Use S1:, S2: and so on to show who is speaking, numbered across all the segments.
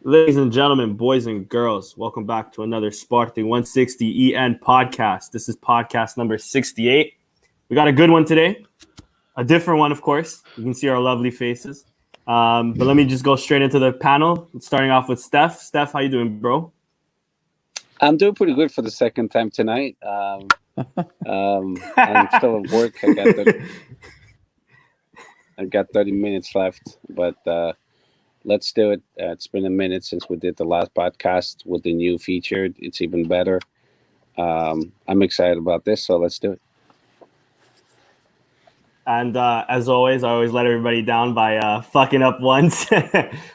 S1: Ladies and gentlemen, boys and girls, welcome back to another Sporting160en Podcast. This is podcast number 68. We got a good one today, a different one, of course. You can see our lovely faces. But let me just go straight into the panel, starting off with Steph. Steph, how you doing, bro?
S2: I'm doing pretty good for the second time tonight. I'm still at work. I got 30 minutes left, but let's do it. It's been a minute since we did the last podcast with the new feature. It's even better. I'm excited about this, so let's do it.
S1: And as always, I always let everybody down by fucking up once,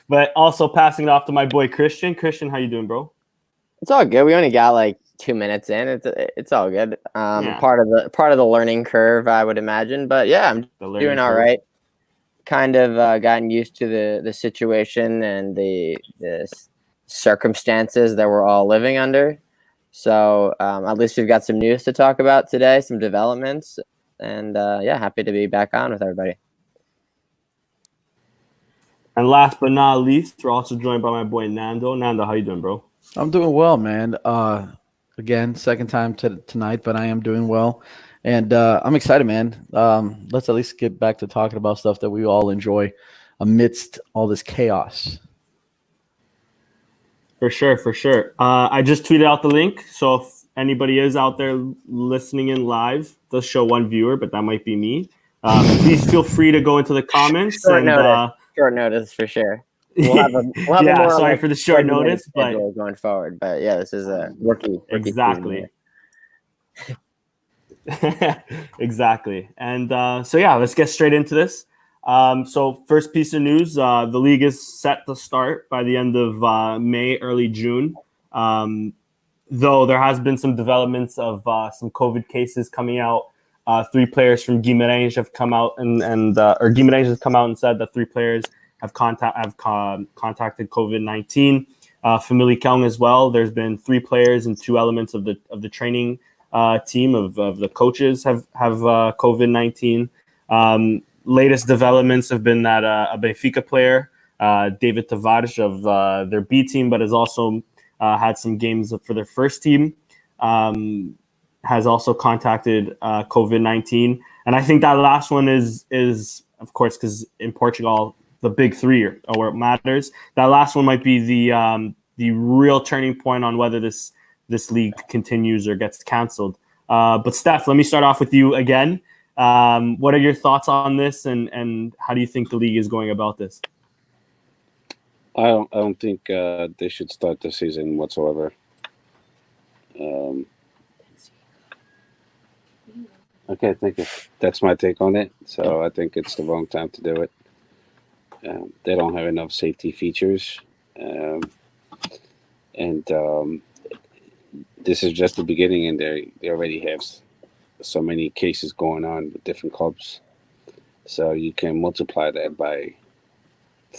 S1: but also passing it off to my boy Christian. Christian, how you doing, bro?
S3: It's all good. We only got like 2 minutes in. It's all good. Part of the learning curve, I would imagine. But yeah, I'm doing all right. Kind of gotten used to the situation and the circumstances that we're all living under. So at least we've got some news to talk about today, some developments, and happy to be back on with everybody.
S1: And last but not least, we're also joined by my boy Nando. Nando, how you doing, bro?
S4: I'm doing well, man. Again, second time tonight, but I am doing well. And I'm excited, man. Let's at least get back to talking about stuff that we all enjoy amidst all this chaos.
S1: For sure. I just tweeted out the link. So if anybody is out there listening in live, does show one viewer, but that might be me. Please feel free to go into the comments.
S3: Short notice for sure. We'll have a more
S1: sorry for the short notice, but
S3: going forward. But yeah, this is a rookie
S1: exactly. Exactly. And let's get straight into this. So first piece of news, the league is set to start by the end of May, early June. Though there has been some developments of some COVID cases coming out. 3 players from Guimarães have come out and Guimarães has come out and said that 3 players have contacted COVID-19. Famalicão as well. There's been 3 players and 2 elements of the training team of the coaches have COVID-19. Latest developments have been that a Benfica player, David Tavares of their B team, but has also had some games for their first team, has also contacted COVID-19. And I think that last one is of course, because in Portugal, the big 3 are where it matters. That last one might be the real turning point on whether this league continues or gets canceled. But Steph, let me start off with you again. What are your thoughts on this, and how do you think the league is going about this?
S2: I don't think they should start the season whatsoever. Okay, thank you. That's my take on it. So I think it's the wrong time to do it. They don't have enough safety features. This is just the beginning, and they already have so many cases going on with different clubs. So you can multiply that by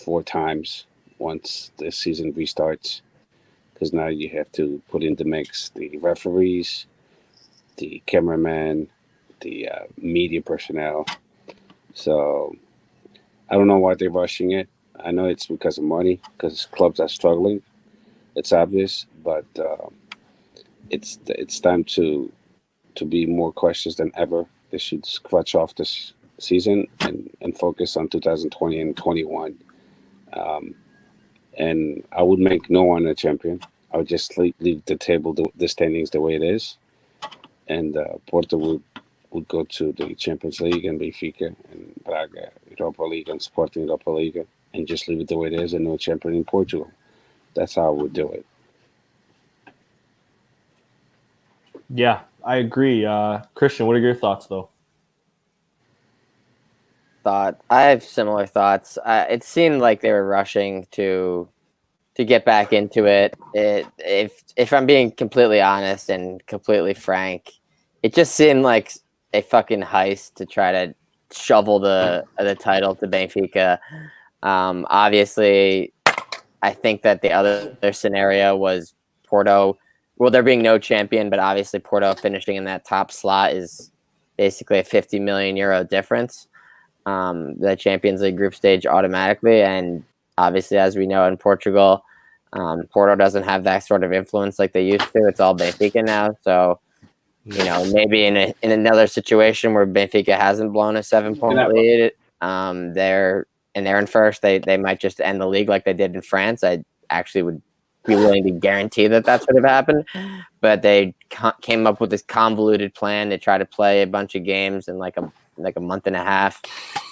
S2: 4 times once the season restarts, because now you have to put in the mix the referees, the cameraman, the media personnel. So I don't know why they're rushing it. I know it's because of money, because clubs are struggling. It's obvious, but it's time to be more cautious than ever. They should scratch off this season and focus on 2020 and 21. And I would make no one a champion. I would just leave the table, the standings the way it is. And Porto would go to the Champions League, and Benfica and Braga, Europa League, and Sporting Europa League, and just leave it the way it is, and no champion in Portugal. That's how I would do it.
S1: Yeah, I agree. Christian, what are your thoughts, though?
S3: I have similar thoughts. It seemed like they were rushing to get back into it. If I'm being completely honest and completely frank, it just seemed like a fucking heist to try to shovel the title to Benfica. Obviously, I think that the other scenario was Porto. Well, there being no champion, but obviously Porto finishing in that top slot is basically a 50 million euro difference. The Champions League group stage automatically, and obviously, as we know in Portugal, Porto doesn't have that sort of influence like they used to. It's all Benfica now. So, maybe in another situation where Benfica hasn't blown a 7-point lead, they're in first. They might just end the league like they did in France. I actually would be willing to guarantee that that's what have happened. But they came up with this convoluted plan to try to play a bunch of games in like a month and a half.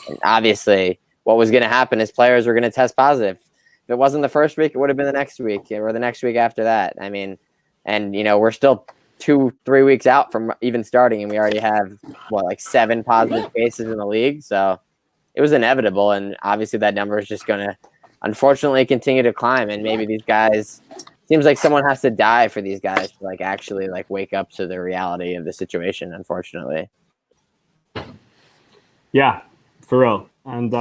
S3: And obviously, what was going to happen is players were going to test positive. If it wasn't the first week, it would have been the next week or the next week after that. I mean, and we're still 2-3 weeks out from even starting, and we already have 7 positive cases in the league. So it was inevitable, and obviously that number is just going to unfortunately continue to climb. And maybe these guys, seems like someone has to die for these guys to actually wake up to the reality of the situation, unfortunately.
S1: Yeah, for real. And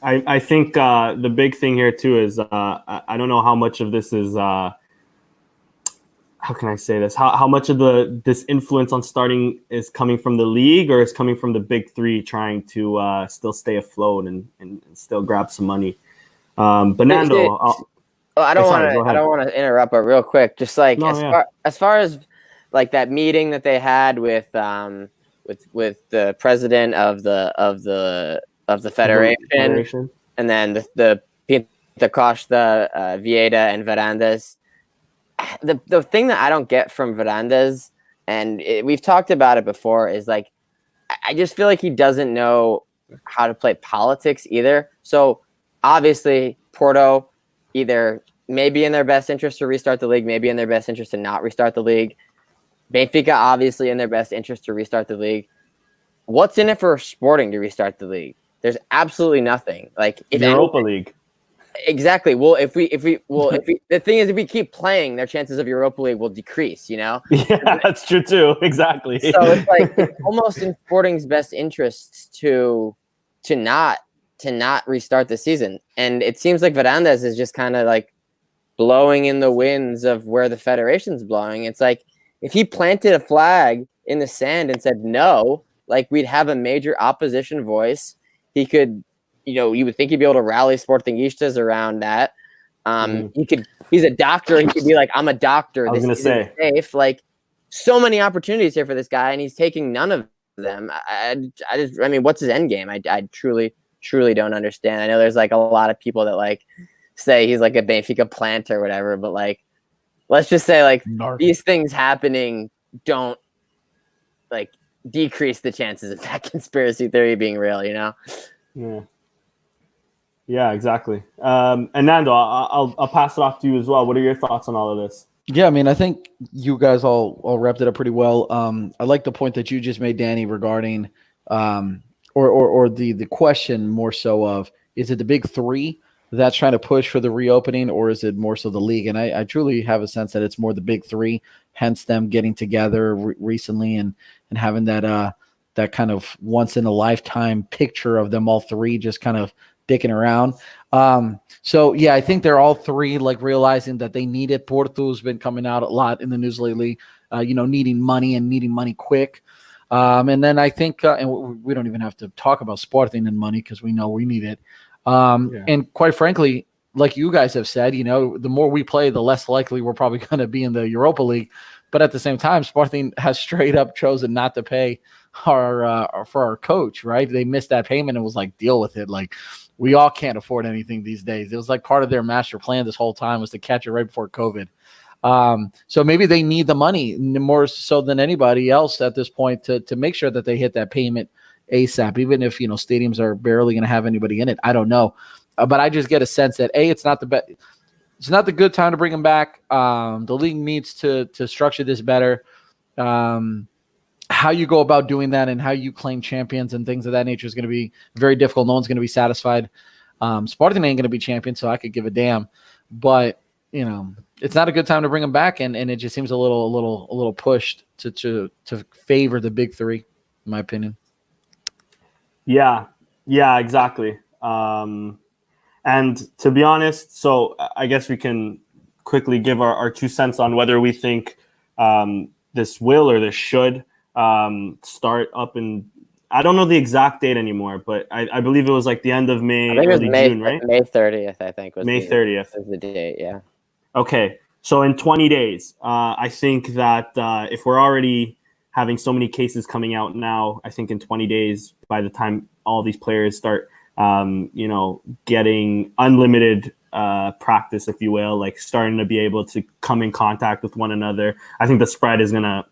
S1: I think the big thing here too is I don't know how much of this is how can I say this? How much of this influence on starting is coming from the league or is coming from the big three trying to still stay afloat and still grab some money? But Nando,
S3: I don't want to interrupt, but real quick, just as far as that meeting that they had with the president of the federation, and then the Costa, Vieira, and Varandas. The thing that I don't get from Varandas, and we've talked about it before, is I just feel like he doesn't know how to play politics either. So obviously Porto either maybe in their best interest to restart the league, maybe in their best interest to not restart the league. Benfica obviously in their best interest to restart the league. What's in it for Sporting to restart the league? There's absolutely nothing.
S1: Europa League.
S3: Exactly. Well, if we the thing is, if we keep playing, their chances of Europa League will decrease.
S1: Yeah, that's true too. Exactly.
S3: So it's it's almost in Sporting's best interests to not restart the season, and it seems like Varandas is just kind of blowing in the winds of where the federation's blowing. It's if he planted a flag in the sand and said no, we'd have a major opposition voice. He could. You would think he'd be able to rally Sportingistas around that. He's a doctor. He could be I'm a doctor.
S1: I was going to say.
S3: Safe. So many opportunities here for this guy, and he's taking none of them. I mean, what's his end game? I truly don't understand. I know there's a lot of people that say he's a Benfica plant or whatever, but let's just say these things happening don't decrease the chances of that conspiracy theory being real,
S1: Yeah. Yeah, exactly. And Nando, I'll pass it off to you as well. What are your thoughts on all of this?
S4: Yeah, I mean, I think you guys all wrapped it up pretty well. I like the point that you just made, Danny, regarding or the question more so of, is it the big three that's trying to push for the reopening, or is it more so the league? And I truly have a sense that it's more the big three, hence them getting together recently and having that kind of once in a lifetime picture of them all three just kind of dicking around. So yeah, I think they're all three realizing that they need it. Porto's been coming out a lot in the news lately, needing money quick. And then I think, and we don't even have to talk about Sporting and money because we know we need it. And quite frankly, like you guys have said, the more we play, the less likely we're probably going to be in the Europa League. But at the same time, Sporting has straight up chosen not to pay for our coach, right? They missed that payment and was deal with it. We all can't afford anything these days. It was part of their master plan this whole time was to catch it right before COVID. So maybe they need the money more so than anybody else at this point to make sure that they hit that payment ASAP, even if, stadiums are barely going to have anybody in it. I don't know. But I just get a sense that it's not the good time to bring them back. The league needs to structure this better. How you go about doing that and how you claim champions and things of that nature is going to be very difficult. No one's going to be satisfied. Sporting ain't going to be champion, so I could give a damn. But it's not a good time to bring them back, and it just seems a little pushed to favor the big three, in my opinion.
S1: Yeah, exactly. And to be honest, so I guess we can quickly give our 2 cents on whether we think this will or this should start up in, I don't know the exact date anymore, but I believe it was the end of May, early June, right?
S3: May 30th, I think.
S1: Was May 30th.
S3: Was the date, yeah.
S1: Okay, so in 20 days, I think that if we're already having so many cases coming out now, I think in 20 days, by the time all these players start, getting unlimited practice, if you will, like starting to be able to come in contact with one another, I think the spread is gonna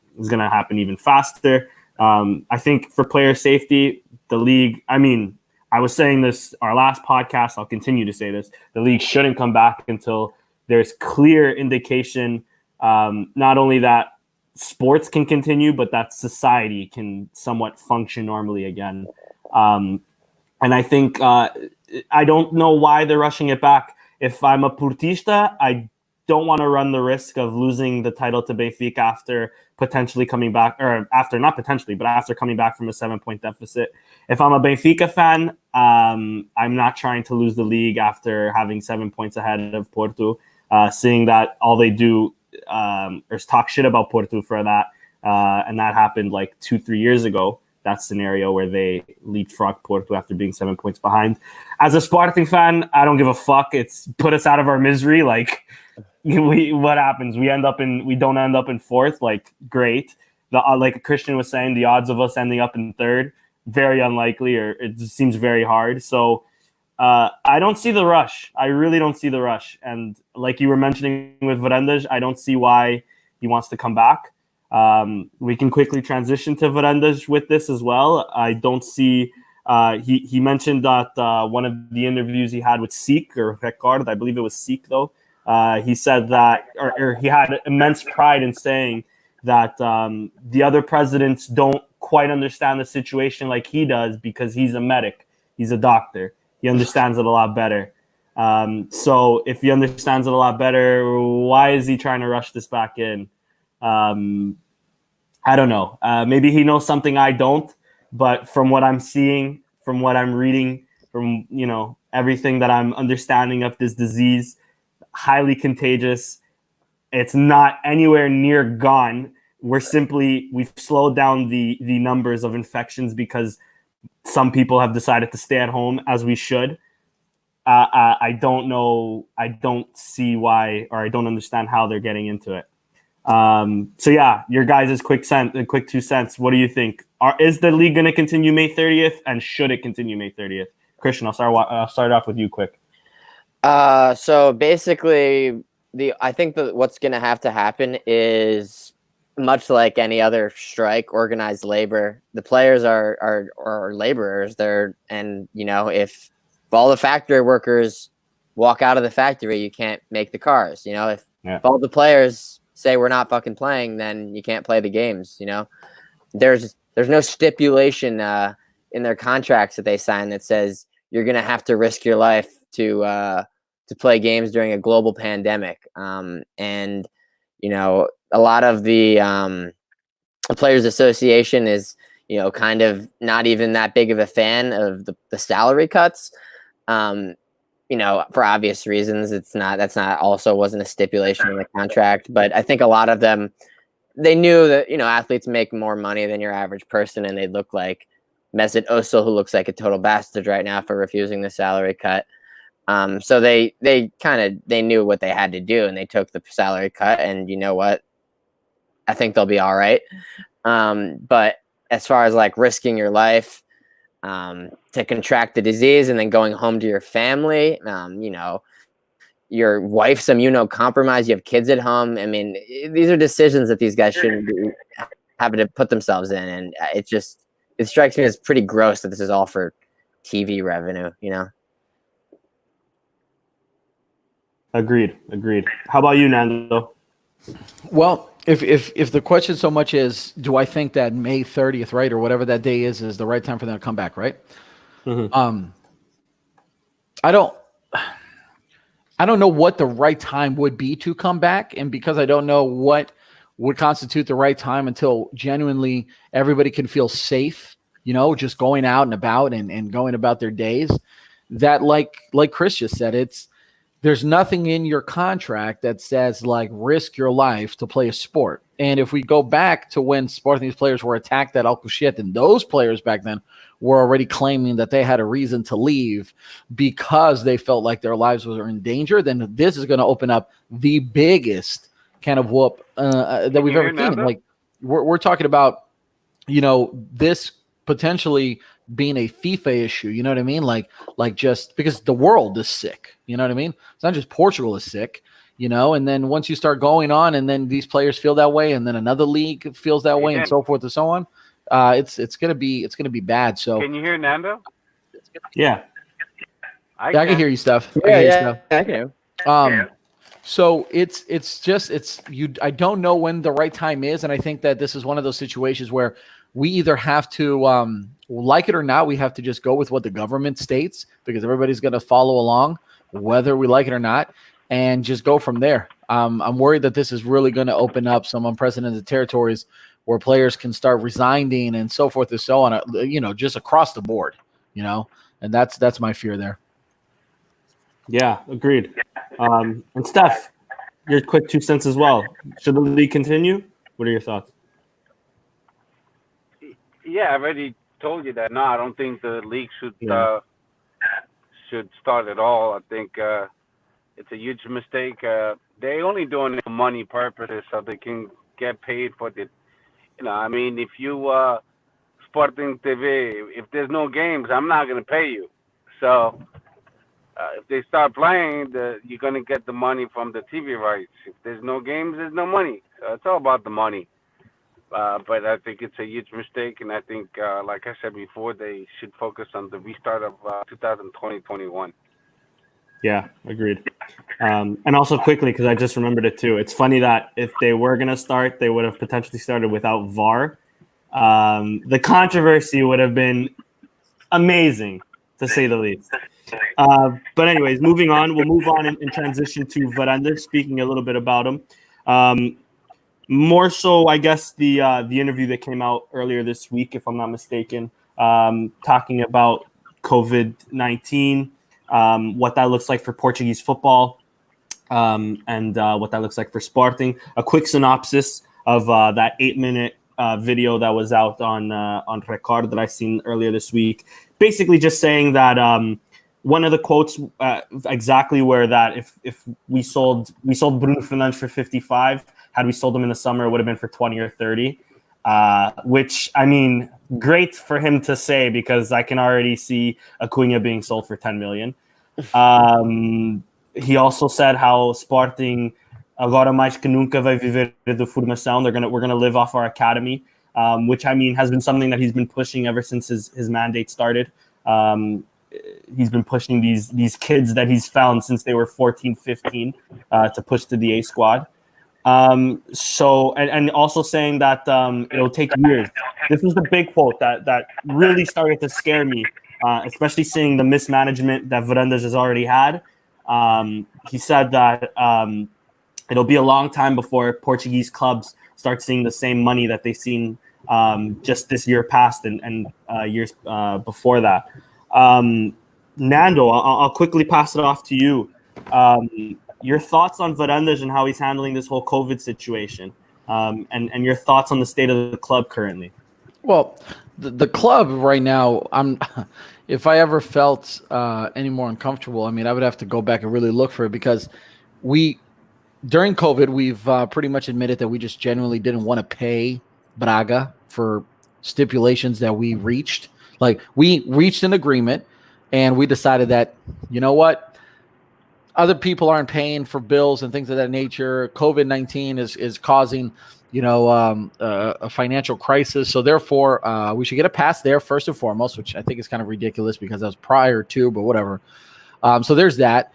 S1: happen even faster. I think for player safety, the league. I mean, I was saying this our last podcast. I'll continue to say this: the league shouldn't come back until there's clear indication, not only that sports can continue, but that society can somewhat function normally again. And I think I don't know why they're rushing it back. If I'm a Portista, I don't want to run the risk of losing the title to Benfica after potentially coming back, or after not potentially, but after coming back from a 7-point deficit. If I'm a Benfica fan, I'm not trying to lose the league after having 7 points ahead of Porto. Seeing that all they do is talk shit about Porto for that, and that happened like 2-3 years ago. That scenario where they leapfrog Porto after being 7 points behind. As a Sporting fan, I don't give a fuck. It's put us out of our misery. Like, what happens? We don't end up in fourth. Like, great. Like Christian was saying, the odds of us ending up in third, very unlikely, or it just seems very hard. So I don't see the rush. I really don't see the rush. And like you were mentioning with Varandas, I don't see why he wants to come back. We can quickly transition to Varandas with this as well. I don't see. He mentioned that one of the interviews he had with Seek or Ricard, I believe it was Seek though. He said that, or he had immense pride in saying that the other presidents don't quite understand the situation like he does because he's a medic, he's a doctor. He understands it a lot better. So if he understands it a lot better, why is he trying to rush this back in? I don't know. Maybe he knows something I don't. But from what I'm seeing, from what I'm reading, from everything that I'm understanding of this disease, highly contagious. It's not anywhere near gone. We've slowed down the numbers of infections because some people have decided to stay at home, as we should. I don't know. I don't see why, or I don't understand how they're getting into it. So yeah, your guys' quick 2 cents. What do you think? Is the league going to continue May 30th, and should it continue May 30th? Christian, I'll start off with you quick.
S3: So basically, I think that what's going to have to happen is, much like any other strike, organized labor. The players are laborers. If all the factory workers walk out of the factory, you can't make the cars. If all the players say we're not fucking playing, then you can't play the games. There's no stipulation in their contracts that they sign that says you're going to have to risk your life to play games during a global pandemic. A lot of the Players Association is, kind of not even that big of a fan of the salary cuts. For obvious reasons. That's not also wasn't a stipulation in the contract, but I think a lot of them, they knew that, athletes make more money than your average person, and they look like Mesut Ozil, who looks like a total bastard right now for refusing the salary cut. So they knew what they had to do, and they took the salary cut, and you know what? I think they'll be all right. But as far as like risking your life to contract the disease and then going home to your family, your wife's immunocompromised, you have kids at home. I mean, these are decisions that these guys shouldn't be having to put themselves in. And it strikes me as pretty gross that this is all for TV revenue,
S1: Agreed. How about you, Nando?
S4: Well, if the question so much is, do I think that May 30th, right, or whatever that day is the right time for them to come back, right? Mm-hmm. I don't know what the right time would be to come back, and because I don't know what would constitute the right time until genuinely everybody can feel safe, just going out and about and going about their days, that like Chris just said, there's nothing in your contract that says like risk your life to play a sport. And if we go back to when Sporting's players were attacked at Alcochete, and those players back then were already claiming that they had a reason to leave because they felt like their lives were in danger, then this is going to open up the biggest can of whoop that we've ever seen. Like we're talking about, this potentially being a FIFA issue, you know what I mean? Like just because the world is sick, you know what I mean? It's not just Portugal is sick, and then once you start going on and then these players feel that way and then another league feels that way and so forth and so on, it's gonna be bad. So
S5: can you hear Nando?
S1: Yeah.
S4: I can hear you, Steph.
S3: I can.
S4: So I don't know when the right time is, and I think that this is one of those situations where we either have to like it or not, we have to just go with what the government states because everybody's going to follow along, whether we like it or not, and just go from there. I'm worried that this is really going to open up some unprecedented territories where players can start resigning and so forth and so on, just across the board, and that's my fear there.
S1: Yeah, agreed. And Steph, your quick 2 cents as well. Should the league continue? What are your thoughts?
S5: Yeah, I already told you that. No, I don't think the league should start at all. I think it's a huge mistake. They only doing it for money purposes so they can get paid for the. If you Sporting TV, if there's no games, I'm not gonna pay you. So if they start playing, you're gonna get the money from the TV rights. If there's no games, there's no money. So it's all about the money. But I think it's a huge mistake, and I think, like I said before, they should focus on the restart of 2020-21.
S1: Yeah, agreed. And also quickly, because I just remembered it too, it's funny that if they were going to start, they would have potentially started without VAR. The controversy would have been amazing, to say the least. But anyways, moving on, we'll move on and transition to Varandas, speaking a little bit about him. More so, I guess, the interview that came out earlier this week, if I'm not mistaken, talking about COVID-19, what that looks like for Portuguese football, and what that looks like for Sporting. A quick synopsis of that 8-minute video that was out on Record that I seen earlier this week. Basically, just saying that one of the quotes exactly where that if we sold Bruno Fernandes for 55. Had we sold him in the summer, it would have been for 20 or 30, which, great for him to say because I can already see Acuna being sold for 10 million. He also said how Sporting agora mais que nunca vai viver de formação. We're gonna live off our academy, which has been something that he's been pushing ever since his mandate started. He's been pushing these kids that he's found since they were 14, 15 to push to the A squad. So also saying that it'll take years. This was the big quote that really started to scare me, especially seeing the mismanagement that Varandas has already had. He said that it'll be a long time before Portuguese clubs start seeing the same money that they've seen just this year past and years before that. Nando, I'll quickly pass it off to you. Your thoughts on Varandas and how he's handling this whole COVID situation, and your thoughts on the state of the club currently.
S4: Well, the club right now, if I ever felt any more uncomfortable, I would have to go back and really look for it because during COVID, we've pretty much admitted that we just genuinely didn't want to pay Braga for stipulations that we reached. Like we reached an agreement and we decided that, you know what? Other people aren't paying for bills and things of that nature. COVID-19 is causing, a financial crisis. So therefore, we should get a pass there first and foremost, which I think is kind of ridiculous because that was prior to, but whatever. So there's that.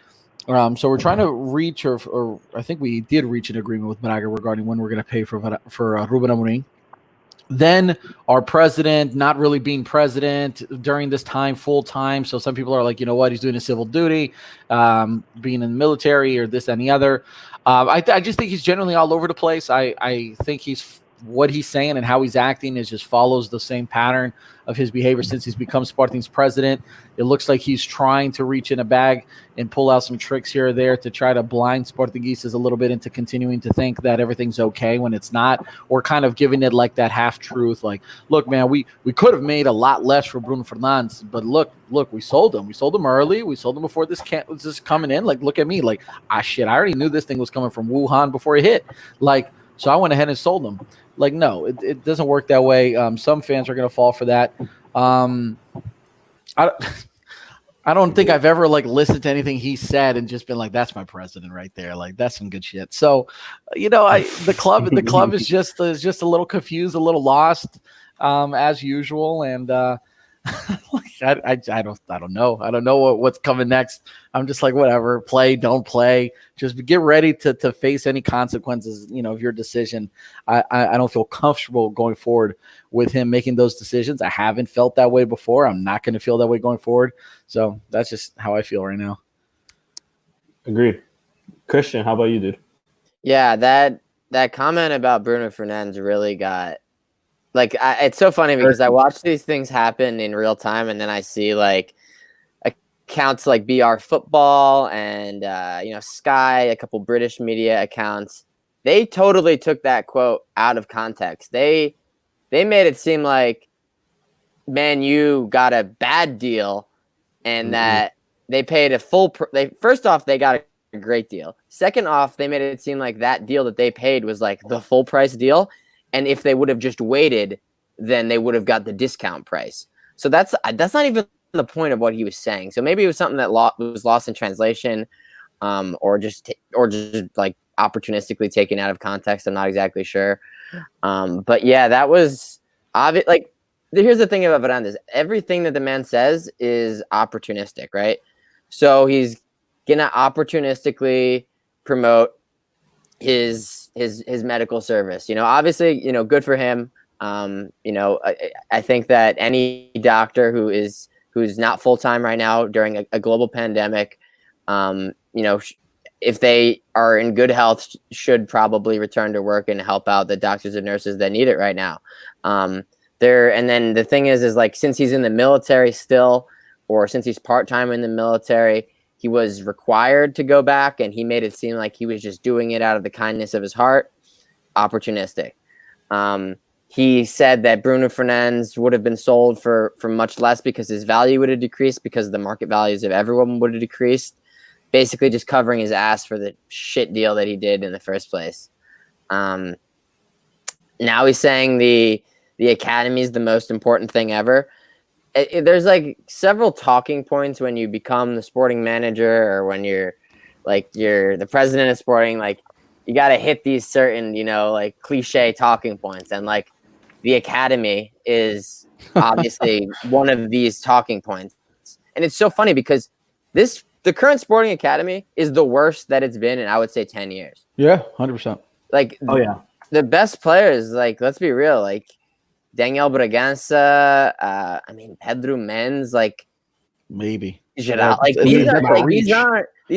S4: So we're trying to reach, or I think we did reach an agreement with Braga regarding when we're going to pay for Ruben Amorim. Then our president not really being president during this time full time. So some people are like, you know what, he's doing his civil duty, being in the military or this and the other. I just think he's generally all over the place. I think he's what he's saying and how he's acting is just follows the same pattern of his behavior since he's become Sporting's president. It looks like he's trying to reach in a bag and pull out some tricks here or there to try to blind Portuguese a little bit into continuing to think that everything's okay when it's not, or kind of giving it like that half truth. Like, look, man, we could have made a lot less for Bruno Fernandes, but look, we sold him. We sold him early. We sold him before this was just coming in. Like, look at me. Like, I already knew this thing was coming from Wuhan before it hit. Like, so I went ahead and sold him. Like, no, it doesn't work that way. Some fans are going to fall for that. I don't think I've ever like listened to anything he said and just been like, that's my president right there. Like, that's some good shit. So, the club is just a little confused, a little lost, as usual. And, I don't know. I don't know what's coming next. I'm just like, whatever, play, don't play. Just get ready to face any consequences, of your decision. I don't feel comfortable going forward with him making those decisions. I haven't felt that way before. I'm not going to feel that way going forward. So that's just how I feel right now.
S1: Agreed. Christian, how about you, dude?
S3: Yeah, that comment about Bruno Fernandes really got like it's so funny because I watch these things happen in real time, and then I see like accounts like BR Football and Sky, a couple British media accounts. They totally took that quote out of context. They made it seem like Man U got a bad deal, and that they paid a full. First off, they got a great deal. Second off, they made it seem like that deal that they paid was like the full price deal. And if they would have just waited, then they would have got the discount price. So that's not even the point of what he was saying. So maybe it was something that was lost in translation, or just like opportunistically taken out of context. I'm not exactly sure. But yeah, that was obvious. Like, here's the thing about Fernandes: everything that the man says is opportunistic, right? So he's gonna opportunistically promote his medical service. Obviously, good for him. I think that any doctor who's not full-time right now during a global pandemic, if they are in good health, should probably return to work and help out the doctors and nurses that need it right now. And then the thing is like, since he's in the military still, or since he's part-time in the military, he was required to go back, and he made it seem like he was just doing it out of the kindness of his heart. Opportunistic. He said that Bruno Fernandes would have been sold for much less because his value would have decreased, because the market values of everyone would have decreased. Basically just covering his ass for the shit deal that he did in the first place. Now he's saying the academy is the most important thing ever. There's like several talking points when you become the Sporting manager, or when you're the president of Sporting. Like, you got to hit these certain, like cliche talking points, and like the academy is obviously one of these talking points. And it's so funny because the current Sporting academy is the worst that it's been in, I would say, 10 years.
S4: Yeah, 100%.
S3: Like,
S1: oh yeah,
S3: the best players, like, let's be real, like Daniel Bragança, Pedro Mendes, like
S4: maybe
S3: Gerald, like these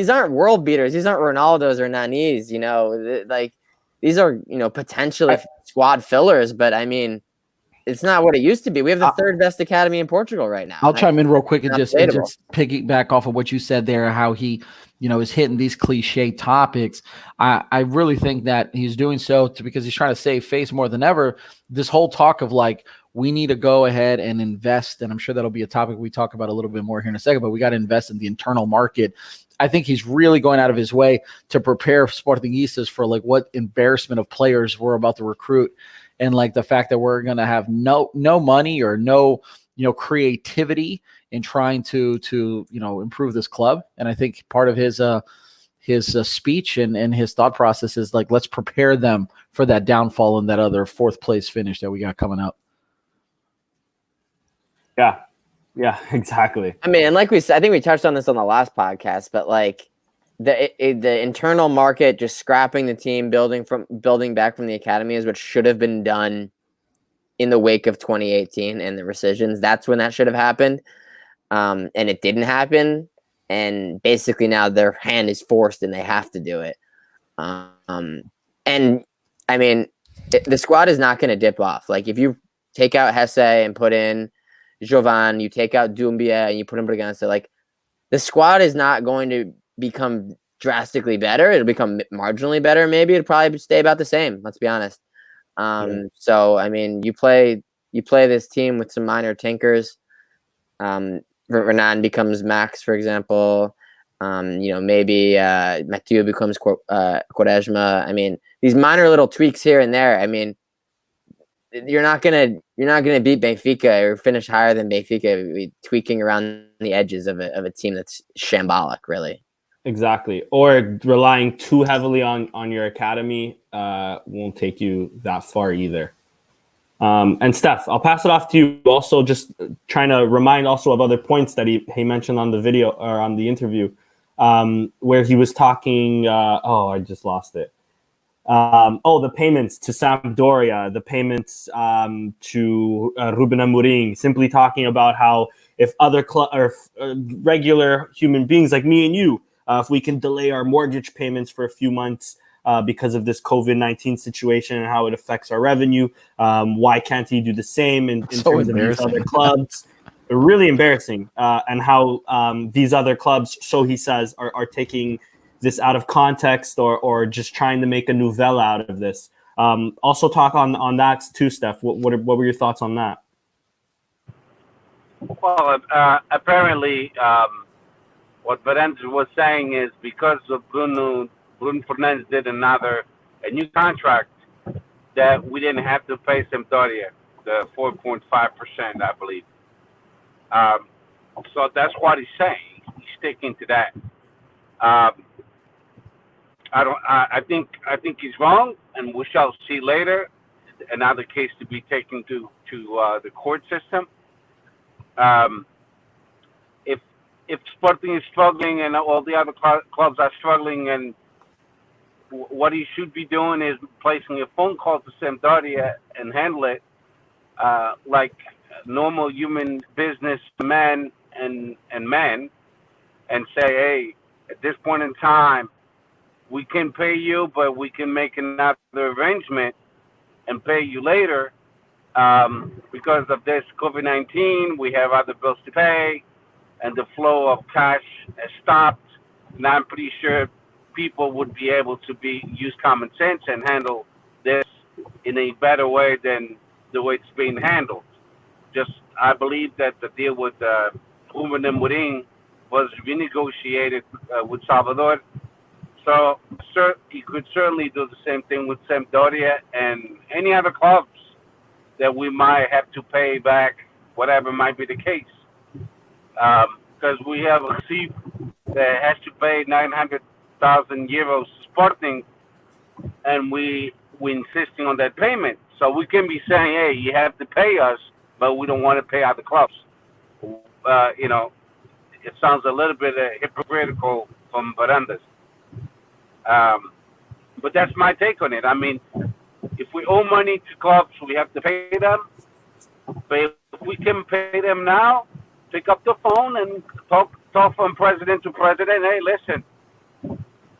S3: aren't world beaters. These aren't Ronaldos or Nanis. Like, these are potentially squad fillers, but I mean, it's not what it used to be. We have the third best academy in Portugal right now.
S4: I'll chime in real quick and just piggyback off of what you said there, how he is hitting these cliche topics. I really think that he's doing so because he's trying to save face more than ever. This whole talk of like, we need to go ahead and invest, and I'm sure that'll be a topic we talk about a little bit more here in a second, but we got to invest in the internal market. I think he's really going out of his way to prepare Sportingistas for like what embarrassment of players we're about to recruit, and like the fact that we're going to have no money or no creativity in trying to improve this club. And I think part of his speech and his thought process is like, let's prepare them for that downfall and that other fourth place finish that we got coming up.
S1: Yeah, exactly.
S3: I mean, and like I think we touched on this on the last podcast, but like the internal market, just scrapping the team, building back from the academy is what should have been done in the wake of 2018 and the rescissions. That's when that should have happened. And it didn't happen. And basically now their hand is forced and they have to do it. And I mean, the squad is not going to dip off. Like if you take out Hesse and put in Jovan, you take out Doumbia and you put in Bragança, like the squad is not going to become drastically better. It'll become marginally better. Maybe it'll probably stay about the same. Let's be honest. So I mean, you play this team with some minor tinkers. Renan becomes Max, for example. Maybe Mathieu becomes Quaresma. I mean, these minor little tweaks here and there. I mean, you're not gonna beat Benfica or finish higher than Benfica tweaking around the edges of a team that's shambolic, really.
S1: Exactly. Or relying too heavily on your academy won't take you that far either. And Steph, I'll pass it off to you. Also, just trying to remind also of other points that he mentioned on the video or on the interview, where he was talking. I just lost it. The payments to Sampdoria, the payments to Ruben Amorim, simply talking about how if other regular human beings like me and you, if we can delay our mortgage payments for a few months because of this COVID-19 situation and how it affects our revenue, why can't he do the same in terms of these other clubs? Really embarrassing. And how these other clubs, so he says, are taking this out of context or just trying to make a novella out of this. Also talk on that too, Steph. What were your thoughts on that?
S5: Well, apparently, what Berenz was saying is because of Bruno Fernandes did a new contract, that we didn't have to pay Sampdoria the 4.5%, I believe. So that's what he's saying. He's sticking to that. I think he's wrong, and we shall see later. Another case to be taken to the court system. If Sporting is struggling and all the other clubs are struggling, and what he should be doing is placing a phone call to Sampdoria and handle it like normal human business men and say, hey, at this point in time, we can pay you, but we can make another arrangement and pay you later because of this COVID-19. We have other bills to pay, and the flow of cash has stopped. And I'm pretty sure people would be able to use common sense and handle this in a better way than the way it's being handled. I believe that the deal with Ruben Amorim was renegotiated with Salvador. So he could certainly do the same thing with Sampdoria and any other clubs that we might have to pay back, whatever might be the case. Because we have a chief that has to pay 900,000 euros Sporting, and we're insisting on that payment. So we can be saying, hey, you have to pay us, but we don't want to pay other clubs. It sounds a little bit hypocritical from Barandas. But that's my take on it. I mean, if we owe money to clubs, we have to pay them. But if we can pay them now, pick up the phone and talk from president to president. Hey, listen,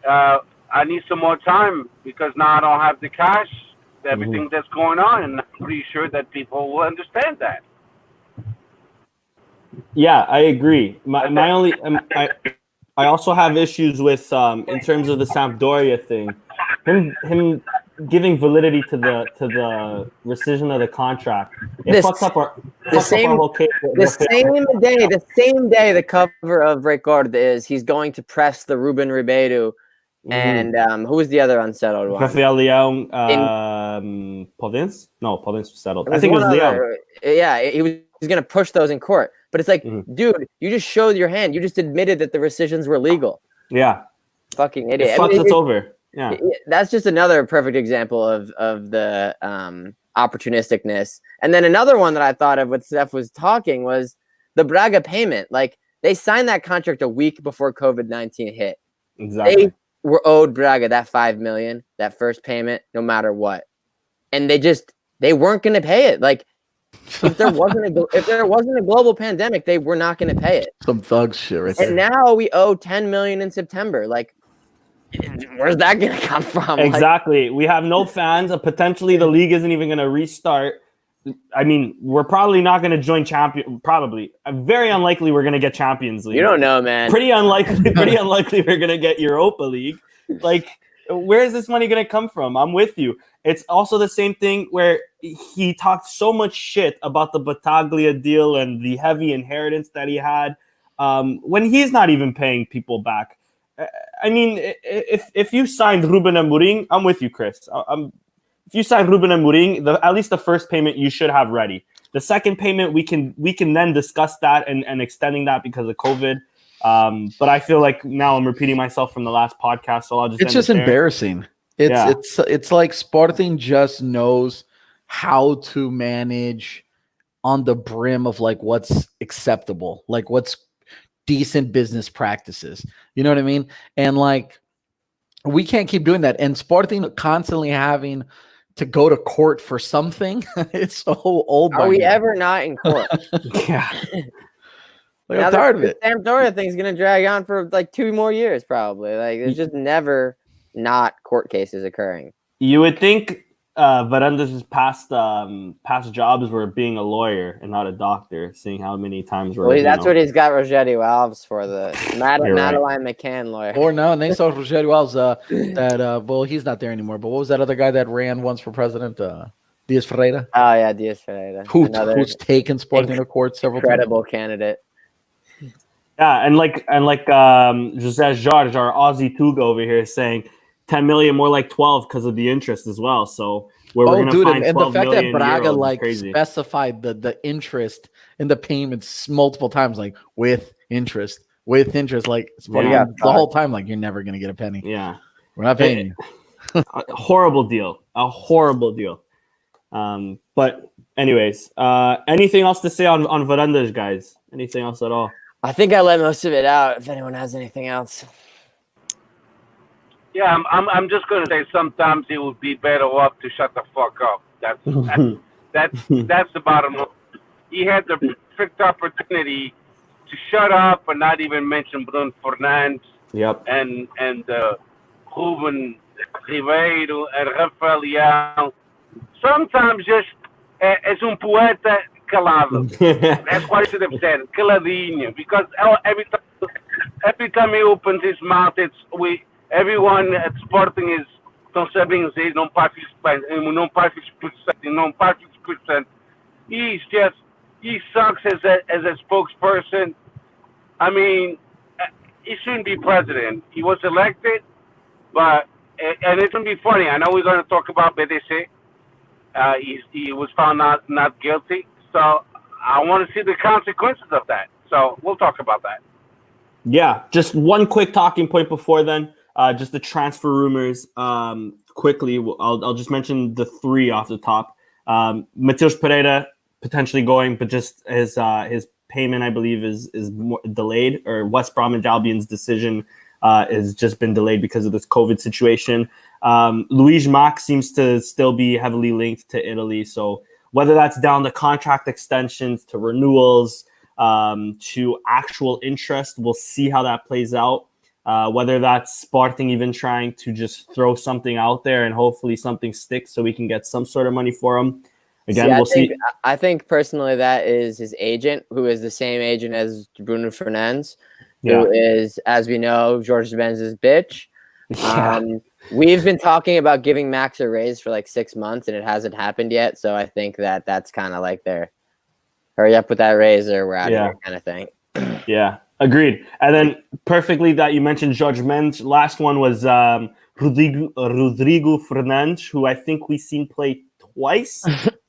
S5: I need some more time because now I don't have the cash, everything that's going on, and I'm pretty sure that people will understand that.
S1: Yeah, I agree. My only, I also have issues with in terms of the Sampdoria thing, him giving validity to the rescission of the contract. It fucks up our whole case.
S3: The same day the cover of Record is he's going to press the Ruben Ribeiro. And who was the other unsettled one?
S1: Rafael Leão, Podence? No, Podence was settled. I think it was Leão.
S3: Yeah, he was going to push those in court. But it's like, dude, you just showed your hand. You just admitted that the rescissions were legal.
S1: Yeah.
S3: Fucking idiot.
S1: It fucks us over. Yeah.
S3: That's just another perfect example of the opportunisticness. And then another one that I thought of when Steph was talking was the Braga payment. Like, they signed that contract a week before COVID-19 hit.
S1: Exactly.
S3: They were owed Braga that $5 million, that first payment, no matter what. And they weren't going to pay it. Like, if there wasn't a global pandemic, they were not going to pay it.
S4: Some thug shit right there.
S3: And now we owe $10 million in September. Like, Where's that going to come from?
S1: Exactly. We have no fans. Potentially, the league isn't even going to restart. I mean, we're probably not going to join champion. Probably, very unlikely we're going to get Champions League.
S3: You don't know, man.
S1: Pretty unlikely. Pretty unlikely we're going to get Europa League. Like, where is this money going to come from? I'm with you. It's also the same thing where he talked so much shit about the Battaglia deal and the heavy inheritance that he had, when he's not even paying people back. I mean, if you signed Ruben Amorim, I'm with you, Chris. If you sign Ruben Amorim, at least the first payment you should have ready. The second payment, we can then discuss that and extending that because of COVID. But I feel like now I'm repeating myself from the last podcast, so I'll just.
S4: It's just embarrassing. It's like Sporting just knows how to manage on the brim of like what's acceptable, like what's decent business practices. You know what I mean? And like we can't keep doing that. And Sporting constantly having to go to court for something. It's so old.
S3: Are we ever not in court?
S1: Yeah.
S4: Like, I'm tired of it.
S3: The Sampdoria thing's going to drag on for like 2 more years, probably. Like, there's just never not court cases occurring.
S1: You would think Varandas' past jobs were being a lawyer and not a doctor, seeing how many times we're.
S3: Well, that's what he's got Rogério Alves for, the Madeline
S1: right.
S3: McCann lawyer.
S4: Or no, and they saw Rogério Alves well, he's not there anymore. But what was that other guy that ran once for president? Diaz Ferreira.
S3: Oh yeah, Diaz Ferreira.
S4: Who's taken Sporting to court several times.
S3: Incredible candidate.
S1: Yeah, and like José Jorge, our Aussie Tuga over here, is saying 10 million, more like 12 because of the interest as well. So we're going to find 12 million.
S4: And the fact that Braga
S1: like
S4: specified the interest in the payments multiple times, like with interest, like Sporting, the whole time, like you're never going to get a penny.
S1: Yeah,
S4: we're not paying you.
S1: A horrible deal. But anyways, anything else to say on Varandas, guys? Anything else at all?
S3: I think I let most of it out. If anyone has anything else.
S5: Yeah, I'm just gonna say sometimes it would be better off to shut the fuck up. That's the bottom line. He had the perfect opportunity to shut up and not even mention Bruno Fernandes.
S1: Yep.
S5: And Ruben Ribeiro and Rafael Leão. Sometimes just as poeta calado. That's what I should have said, caladinho. Because every time he opens his mouth, everyone at Sporting estão sabendo dizer não participa, não participa. He sucks as a spokesperson. I mean, he shouldn't be president. He was elected, and it's gonna be funny. I know we're gonna talk about BDC. He was found not guilty. So I want to see the consequences of that. So we'll talk about that.
S1: Yeah, just one quick talking point before then. Just the transfer rumors. Quickly, I'll just mention the 3 off the top. Matheus Pereira potentially going, but just his payment, I believe, is more delayed, or West Bromwich Albion's decision has just been delayed because of this COVID situation. Luis Mack seems to still be heavily linked to Italy, so whether that's down to contract extensions, to renewals, to actual interest, we'll see how that plays out. Whether that's Sporting even trying to just throw something out there and hopefully something sticks so we can get some sort of money for him. Again, we'll see.
S3: I think personally that is his agent, who is the same agent as Bruno Fernandes, who is, as we know, George Benz's bitch.
S1: Yeah.
S3: We've been talking about giving Max a raise for like 6 months, and it hasn't happened yet. So I think that's kind of like their hurry up with that raise or we're out of here kind of thing.
S1: Yeah, agreed. And then perfectly that you mentioned Jorge Mendes. Last one was Rodrigo Fernandes, who I think we've seen play twice,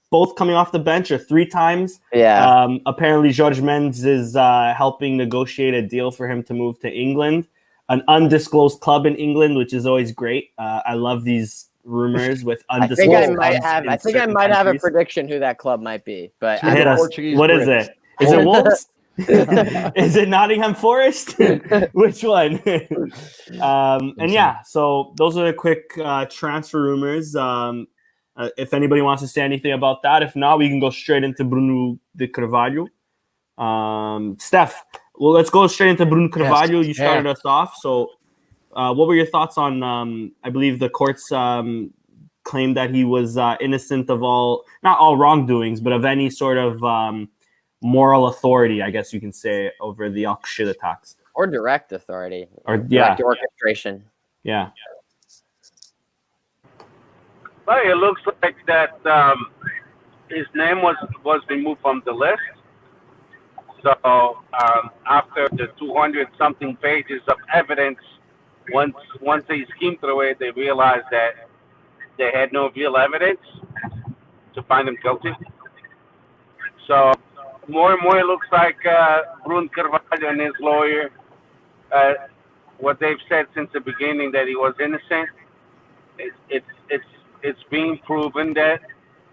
S1: both coming off the bench, or 3 times.
S3: Yeah.
S1: Apparently, Jorge Mendes is helping negotiate a deal for him to move to England, an undisclosed club in England, which is always great. I love these rumors with undisclosed.
S3: I think I might have a prediction who that club might be, but
S1: what is it? Is it Wolves? Is it Nottingham Forest? Which one? And yeah, so those are the quick transfer rumors. If anybody wants to say anything about that, if not, we can go straight into Bruno de Carvalho. Steph, well, let's go straight into Bruno Carvalho. You started us off, so what were your thoughts on? I believe the courts claimed that he was innocent of not all wrongdoings, but of any sort of moral authority, I guess you can say, over the Al-Qashid attacks.
S3: Or direct authority.
S1: Or
S3: direct orchestration.
S1: Yeah.
S5: Well, it looks like that his name was removed from the list. So after the 200-something pages of evidence, once they skimmed through it, they realized that they had no real evidence to find him guilty. So more and more, it looks like Bruno Carvalho and his lawyer, what they've said since the beginning, that he was innocent. It's being proven that,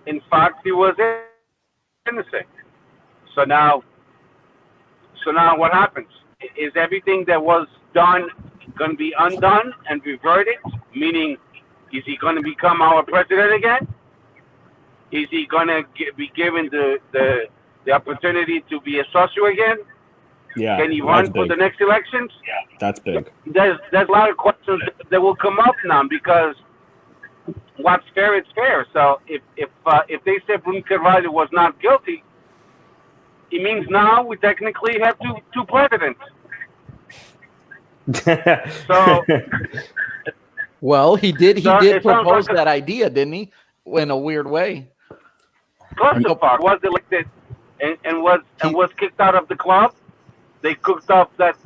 S5: in fact, he was innocent. So now what happens? Is everything that was done going to be undone and reverted? Meaning, is he going to become our president again? Is he going to be given the opportunity to be a socio again?
S1: Yeah.
S5: Can he run for the next elections?
S1: Yeah, that's big.
S5: There's a lot of questions that will come up now, because what's fair is fair. So if they say Bruno Carvalho was not guilty, it means now we technically have two presidents. So,
S4: well, he did propose
S5: like
S4: that idea, didn't he? In a weird way.
S5: Kosovar was elected and was kicked out of the club. They cooked up that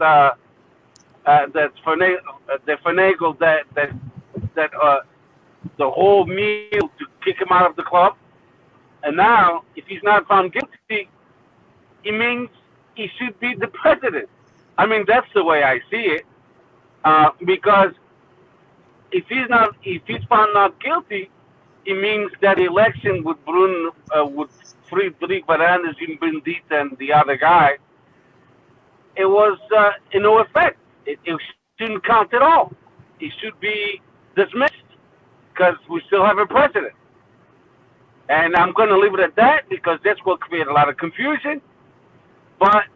S5: finagled that the whole meal to kick him out of the club. And now, if he's not found guilty, it means he should be the president. I mean, that's the way I see it. Because if he's found not guilty, it means that the election with Bruno, with Frederic Varandas, Bendita, and the other guy, it was in no effect. It shouldn't count at all. It should be dismissed because we still have a president. And I'm going to leave it at that, because this will create a lot of confusion. But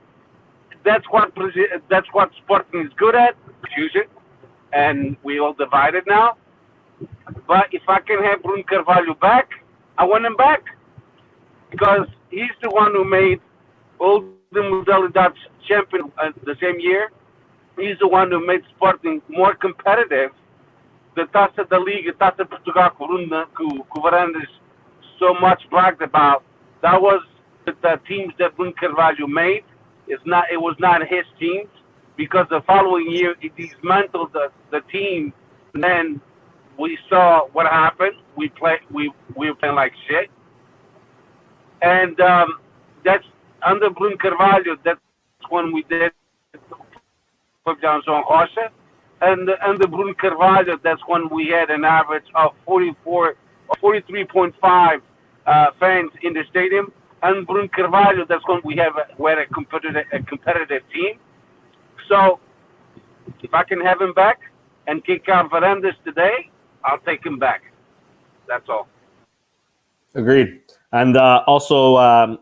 S5: that's what Sporting is good at, confusion. And we all divided now. But if I can have Bruno Carvalho back, I want him back. Because he's the one who made all the Modalidades champion the same year. He's the one who made Sporting more competitive. The Taça da Liga, Taça Portugal, que Varandas so much bragged about, that was the teams that Bruno Carvalho made. It was not his teams, because the following year he dismantled the team, and then we saw what happened. We were playing like shit, and that's under Bruno Carvalho. That's when we did João Rocha, and under Bruno Carvalho, that's when we had an average of 43.5 fans in the stadium. And Bruno Carvalho, that's when we had a competitive team. So if I can have him back and kick out Varandas today, I'll take him back. That's all.
S1: Agreed. And also,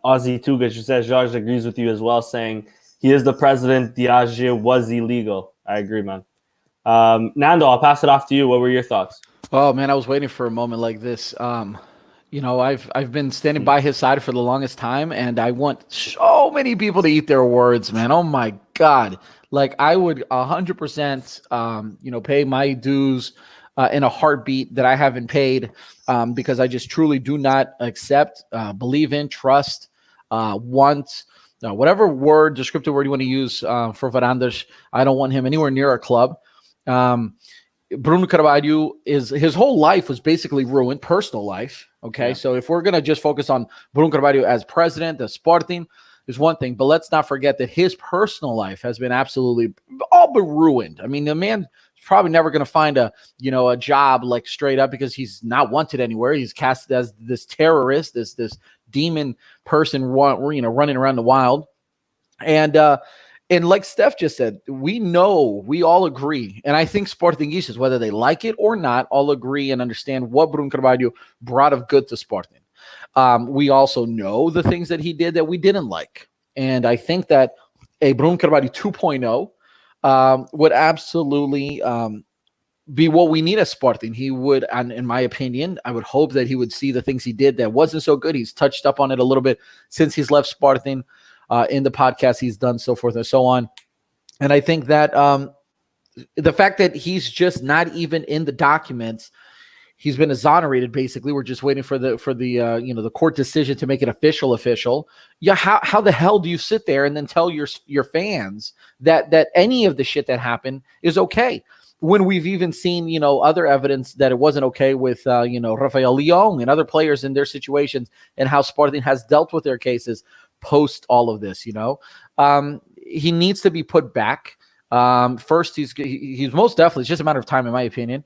S1: Ozzy Tuga says George agrees with you as well, saying he is the president. Diage was illegal. I agree, man. Nando, I'll pass it off to you. What were your thoughts?
S4: Oh man, I was waiting for a moment like this. I've been standing by his side for the longest time, and I want so many people to eat their words, man. Oh my God. Like, I would 100%, pay my dues in a heartbeat that I haven't paid, because I just truly do not accept, believe in, trust, want, whatever descriptive word you want to use for Varandas. I don't want him anywhere near our club. Bruno Carvalho, his whole life was basically ruined, personal life. Okay, yeah. So if we're going to just focus on Bruno Carvalho as president of Sporting, is one thing, but let's not forget that his personal life has been absolutely all but ruined. I mean, the man is probably never going to find a job, like, straight up, because he's not wanted anywhere. He's cast as this terrorist, this demon person, running around the wild. And like Steph just said, we all agree, and I think Sportingistas, whether they like it or not, all agree and understand what Bruno Carvalho brought of good to Sporting. We also know the things that he did that we didn't like. And I think that a Bruno Carvalho 2.0 would absolutely be what we need as Sporting. He would, and in my opinion, I would hope that he would see the things he did that wasn't so good. He's touched up on it a little bit since he's left Sporting, in the podcast he's done, so forth and so on. And I think that the fact that he's just not even in the documents, he's been exonerated. Basically, we're just waiting for the the court decision to make it official. Yeah, how the hell do you sit there and then tell your fans that any of the shit that happened is okay, when we've even seen other evidence that it wasn't okay with Rafael Leon and other players in their situations, and how Sporting has dealt with their cases post all of this. He needs to be put back. First, he's most definitely, it's just a matter of time, in my opinion.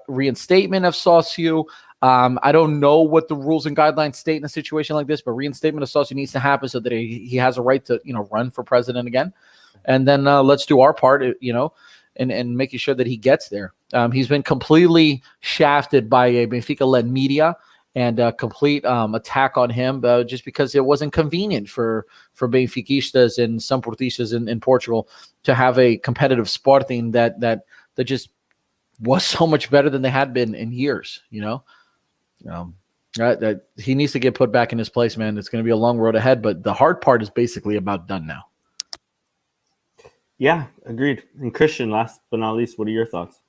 S4: Reinstatement of Saucedo. I don't know what the rules and guidelines state in a situation like this, but reinstatement of Saucedo needs to happen so that he has a right to run for president again. And then let's do our part, and making sure that he gets there. He's been completely shafted by a Benfica-led media, and a complete attack on him just because it wasn't convenient for Benfiquistas and some Portistas in Portugal to have a competitive Sporting that just was so much better than they had been in years. That he needs to get put back in his place, man. It's going to be a long road ahead, but the hard part is basically about done now.
S1: Yeah, agreed. And Christian, last but not least, what are your thoughts?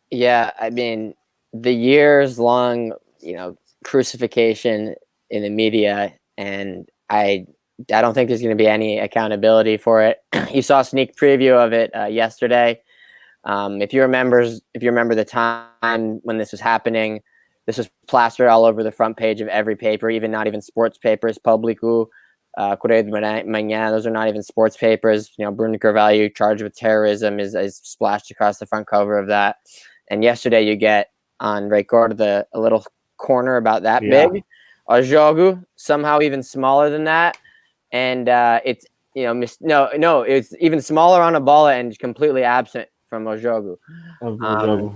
S3: Yeah, I mean, the years-long, crucifixion in the media, and I don't think there's going to be any accountability for it. You saw a sneak preview of it yesterday. If you remember the time when this was happening, this was plastered all over the front page of every paper, even not even sports papers. Público, Correio de Manhã, those are not even sports papers. Bruno Carvalho charged with terrorism is splashed across the front cover of that. And yesterday you get on Record a little corner about that big. O Jogo, somehow even smaller than that. And it's it's even smaller on a bola and completely absent from O Jogo.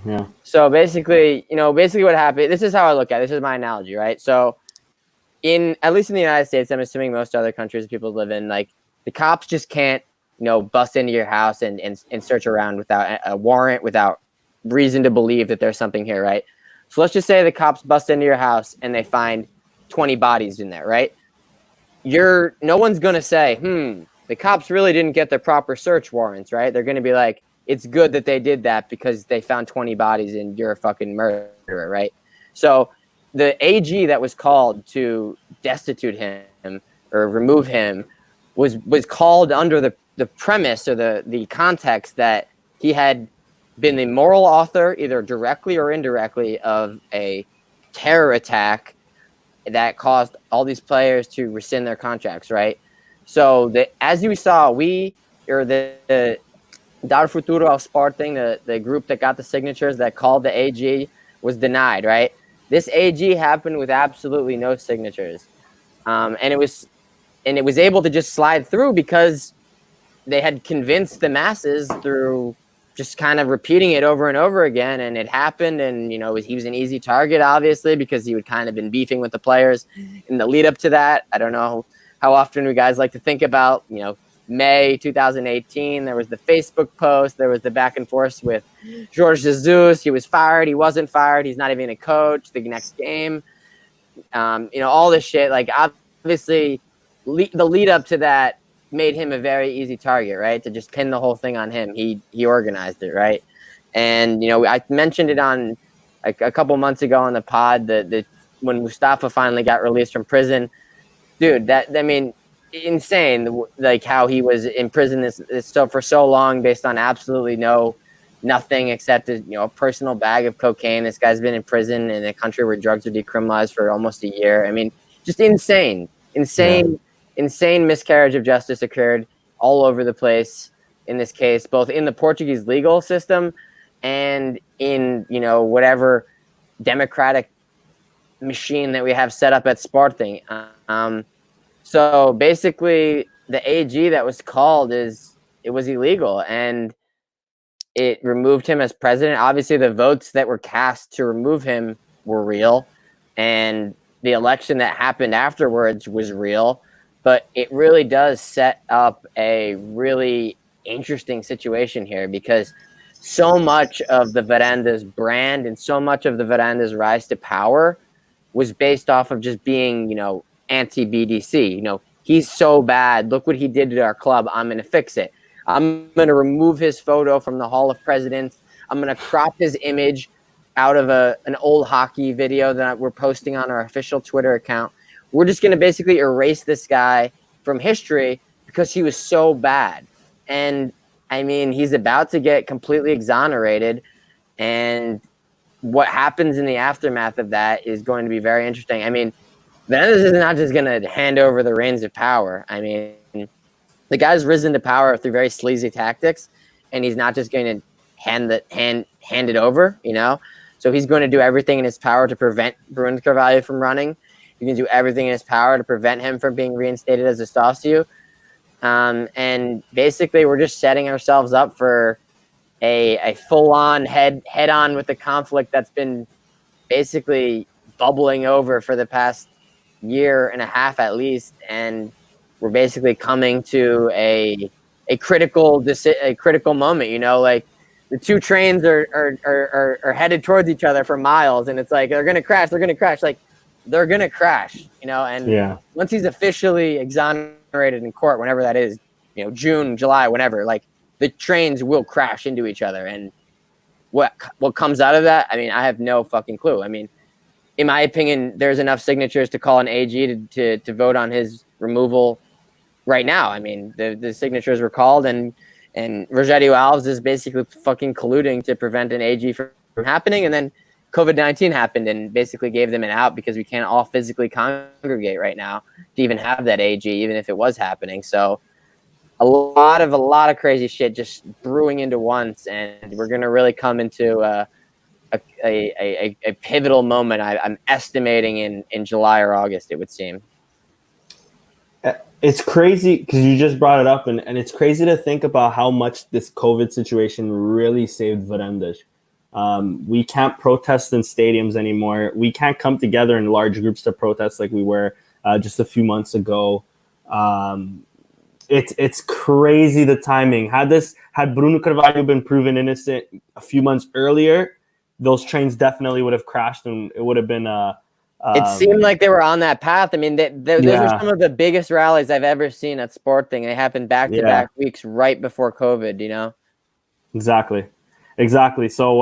S1: Yeah.
S3: So basically what happened, this is how I look at it. This is my analogy, right? So at least in the United States, I'm assuming most other countries people live in, like, the cops just can't, bust into your house and search around without a warrant, without reason to believe that there's something here, right? So let's just say the cops bust into your house and they find 20 bodies in there, right? No one's going to say, the cops really didn't get the proper search warrants, right? They're going to be like, it's good that they did that because they found 20 bodies and you're a fucking murderer, right? So the AG that was called to destitute him or remove him was called under the premise or the context that he had been the moral author, either directly or indirectly, of a terror attack that caused all these players to rescind their contracts, right? So as you saw, the Dar Futuro ao Sporting, the group that got the signatures that called the AG, was denied, right? This AG happened with absolutely no signatures, and it was able to just slide through because they had convinced the masses through just kind of repeating it over and over again, and it happened. And he was an easy target, obviously, because he would kind of been beefing with the players in the lead up to that. I don't know how often you guys like to think about, May 2018, there was the Facebook post, there was the back and forth with Jorge Jesus. He was fired, he wasn't fired, he's not even a coach the next game. All this shit, like, obviously the lead up to that made him a very easy target, right? To just pin the whole thing on him. He organized it, right? And I mentioned it on a couple months ago on the pod that when Mustafa finally got released from prison, dude, insane, like how he was in prison for so long based on absolutely nothing except a personal bag of cocaine. This guy's been in prison in a country where drugs are decriminalized for almost a year. I mean, just insane miscarriage of justice occurred all over the place in this case, both in the Portuguese legal system and in whatever democratic machine that we have set up at Sporting. So basically, the AG that was called was illegal, and it removed him as president. Obviously, the votes that were cast to remove him were real, and the election that happened afterwards was real. But it really does set up a really interesting situation here because so much of the Veranda's brand and so much of the Veranda's rise to power was based off of just being, anti-BDC. He's so bad. Look what he did to our club. I'm going to fix it. I'm going to remove his photo from the Hall of Presidents. I'm going to crop his image out of an old hockey video that we're posting on our official Twitter account. We're just going to basically erase this guy from history because he was so bad. And I mean, he's about to get completely exonerated. And what happens in the aftermath of that is going to be very interesting. I mean, Verandas is not just going to hand over the reins of power. I mean, the guy's risen to power through very sleazy tactics, and he's not just going to hand it over, So he's going to do everything in his power to prevent Bruno Carvalho from running. He's going to do everything in his power to prevent him from being reinstated as a socio. And basically, we're just setting ourselves up for a full-on head-on with the conflict that's been basically bubbling over for the past year and a half at least, and we're basically coming to a critical moment. Like the two trains are headed towards each other for miles, and it's like they're gonna crash. Like they're gonna crash. And once he's officially exonerated in court, whenever that is, June, July, whenever, like the trains will crash into each other. And what comes out of that? I mean, I have no fucking clue. I mean, in my opinion, there's enough signatures to call an AG to vote on his removal right now. I mean, the signatures were called, and Rogério Alves is basically fucking colluding to prevent an AG from happening. And then COVID-19 happened and basically gave them an out because we can't all physically congregate right now to even have that AG, even if it was happening. So a lot of crazy shit just brewing into once, and we're going to really come into a pivotal moment. I'm estimating in July or August, it would seem.
S1: It's crazy because you just brought it up, and it's crazy to think about how much this COVID situation really saved Verandas. We can't protest in stadiums anymore. We can't come together in large groups to protest like we were just a few months ago. It's crazy, the timing. Had Bruno Carvalho been proven innocent a few months earlier, those trains definitely would have crashed, and it would have been
S3: it seemed like they were on that path. I mean, those were some of the biggest rallies I've ever seen at Sporting. They happened back-to-back weeks right before COVID,
S1: Exactly. So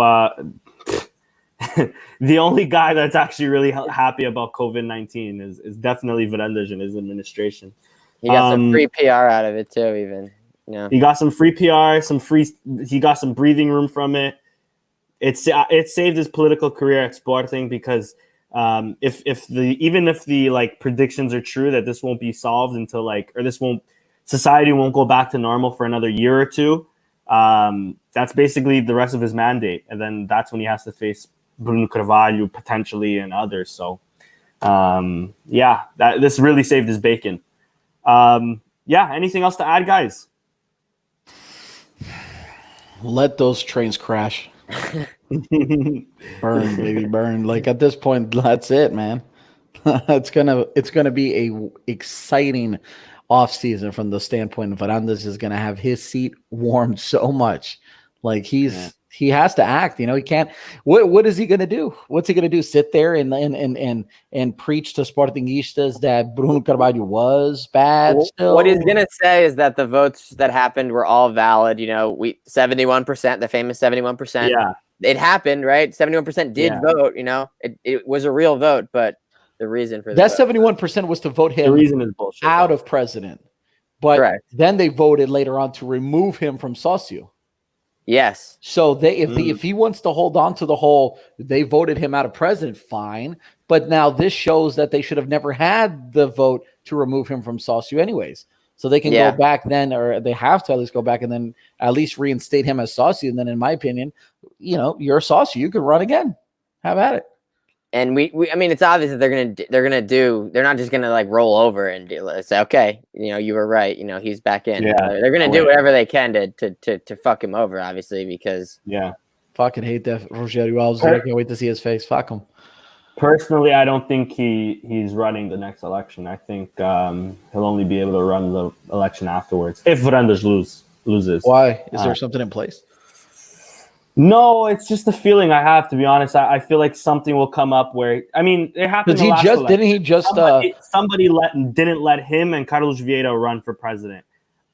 S1: the only guy that's actually really happy about COVID-19 is definitely Verandas and his administration.
S3: He got some free PR out of it too, even.
S1: He got some free PR, he got some breathing room from it. It saved his political career at Sporting because if the predictions are true that this won't be solved until society won't go back to normal for another year or two, that's basically the rest of his mandate, and then that's when he has to face Bruno Carvalho potentially and others. So this really saved his bacon. Anything else to add, guys?
S4: Let those trains crash. Burn, baby, burn. Like at this point, that's it, man. It's gonna be a exciting off season from the standpoint of Verandas is gonna have his seat warmed so much. Like he has to act. He can't. What is he gonna do? What's he gonna do? Sit there and preach to Sportingistas that Bruno Carvalho was bad? Still?
S3: What he's gonna say is that the votes that happened were all valid. 71%, the famous 71%.
S1: Yeah,
S3: it happened, right? 71% did vote. It was a real vote, but the reason for
S4: that 71% was to vote him
S1: the reason is bullshit,
S4: out of president. But
S3: correct.
S4: Then they voted later on to remove him from socio.
S3: Yes.
S4: So if he wants to hold on to the whole, they voted him out of president, fine. But now this shows that they should have never had the vote to remove him from socio anyways. So they can go back then, or they have to at least go back and then at least reinstate him as socio. And then in my opinion, you're a socio, you can run again. Have at it.
S3: And we I mean, it's obvious that they're not just gonna roll over and say, okay, you were right, he's back in. They're gonna do whatever they can to fuck him over, obviously, because
S4: fucking hate that Rogério Alves. I can't wait to see his face. Fuck him.
S1: Personally, I don't think he's running the next election. I think he'll only be able to run the election afterwards if Verandas lose. loses.
S4: Why? Is there something in place?
S1: No, it's just a feeling I have, to be honest. I feel like something will come up where, I mean, it happened.
S4: Because didn't he just
S1: somebody didn't let him and Carlos Vieira run for president.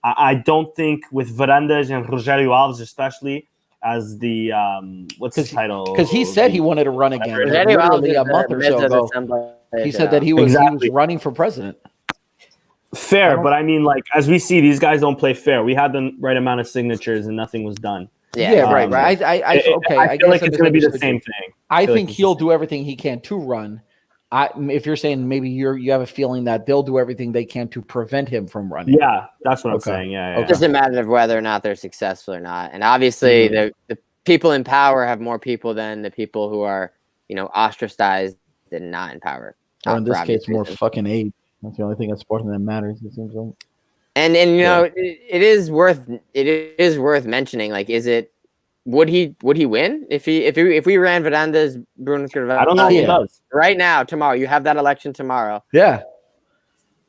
S1: I don't think with Varandas and Rogério Alves, especially as the what's his title?
S4: Because he said he wanted to run again. Literally a month or so ago, he said that he was running for president.
S1: Fair, but I mean, like, as we see, these guys don't play fair. We had the right amount of signatures and nothing was done.
S4: Right. I
S1: feel like it's going to be the same thing.
S4: I think he'll do everything he can to run. If you're saying maybe you have a feeling that they'll do everything they can to prevent him from running.
S1: Yeah, that's what I'm saying. Yeah.
S3: It doesn't matter of whether or not they're successful or not. And obviously, the people in power have more people than the people who are, ostracized and not in power.
S4: Or in this case, more fucking age. That's the only thing that's Sporting that matters. It seems like.
S3: And it is worth mentioning. Like, would he win if we ran Varandas, Bruno Carvalho?
S1: I don't know if he does
S3: right now. Tomorrow, you have that election tomorrow.
S4: Yeah,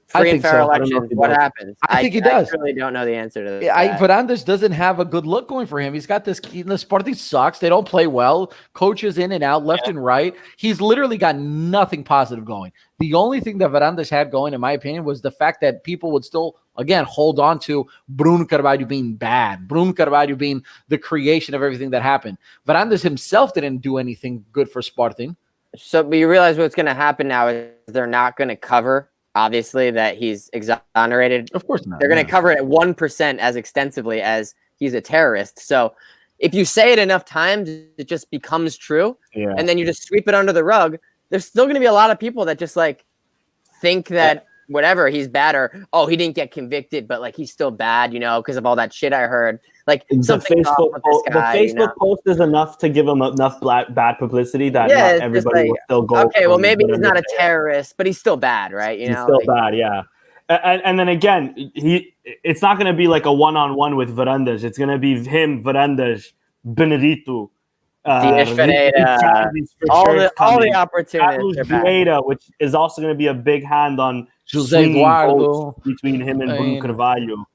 S3: free and fair elections. What happens?
S4: I think he does.
S3: I really don't know the answer to that.
S4: Varandas doesn't have a good look going for him. He's got this. The Sporting sucks. They don't play well. Coaches in and out, left and right. He's literally got nothing positive going. The only thing that Varandas had going, in my opinion, was the fact that people would still, again, hold on to Bruno Carvalho being bad. Bruno Carvalho being the creation of everything that happened. Varandas himself didn't do anything good for Sporting.
S3: So, but you realize what's going to happen now is they're not going to cover, obviously, that he's exonerated.
S4: Of course not.
S3: They're going to cover it at 1% as extensively as he's a terrorist. So if you say it enough times, it just becomes true. Yeah. And then you just sweep it under the rug. There's still going to be a lot of people that just think that whatever, he's bad, or he didn't get convicted, but he's still bad, because of all that shit I heard. Something
S1: the Facebook post is enough to give him enough bad publicity that not everybody will still go.
S3: Okay, well maybe he's not a terrorist, but he's still bad, right?
S1: He's still bad, yeah. And then again, it's not going to be like a one-on-one with Varandas. It's going to be him, Varandas, Benedito.
S3: Diaz Ferreira, all the opportunities.
S1: Vieira, which is also going to be a big hand on
S4: Jose Eduardo
S1: between him and Bruno Carvalho.